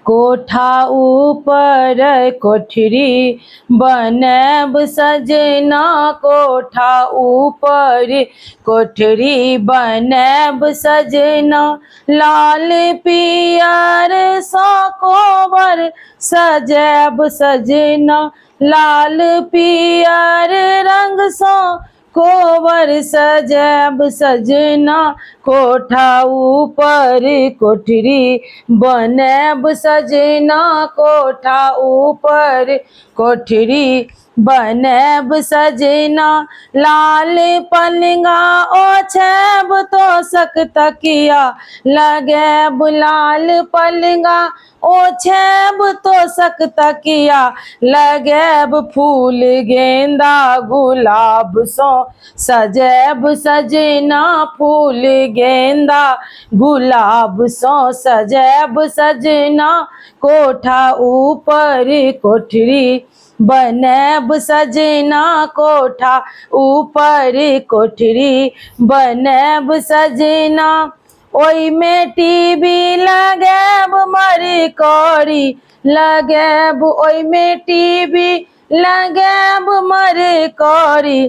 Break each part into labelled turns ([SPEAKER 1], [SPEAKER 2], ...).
[SPEAKER 1] कोठा ऊपर कोठरी बनैब सजना, कोठा ऊपर कोठरी बनैब सजना। लाल पियर सो कोबर सजैब सजना, लाल पियर रंग सो कोबर सजैब सजना। कोठा ऊपर कोठरी बनैब सजना, कोठा ऊपर कोठरी बनैब सजना। लाल पलंगा ओछैब तोसक तकिया लगैब, लाल पलंगा ओछैब तोसक तकिया लगैब। फूल गेंदा गुलाब सो सजैब सजना, फूल गेंदा गुलाब सो सजैब सजना। कोठा ऊपर कोठरी बनैब सजना, कोठा ऊपर कोठरी बनैब सजना। ओई में टीवी लगैब मरकरी लगैब, ओई में टीवी लगैब मरकरी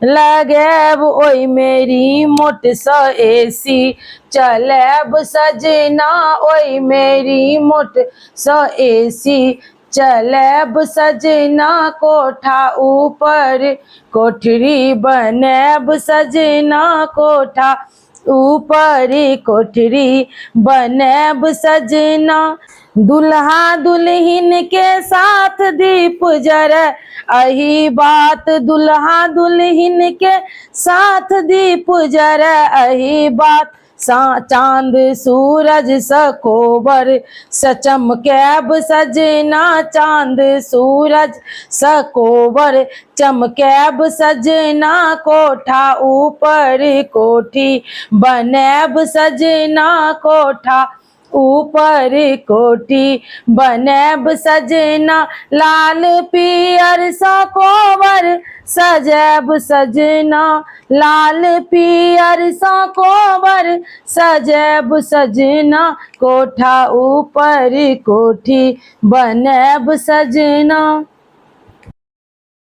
[SPEAKER 1] लगैब। ओई में रिमोट स एसी चलैब सजना, ओई में रिमोट स एसी चलैब सजना। कोठा ऊपर कोठरी बनैब सजना, कोठा ऊपर कोठरी बनैब सजना। दुल्हा दुल्हन के साथ दीप जरै अही बात, दुल्हा दुल्हन के साथ दीप जरै अही बात। चांद सूरज सकोबर सचमकैब सजना, चांद सूरज सकोबर चमकैब सजना। कोठा ऊपर कोठी बनैब सजना, कोठा ऊपर कोठी बनैब सजना। लाल पियर सा कोबर सजैब सजना, लाल पियर सा कोबर सजैब सजना। कोठा ऊपर कोठी बनैब सजना।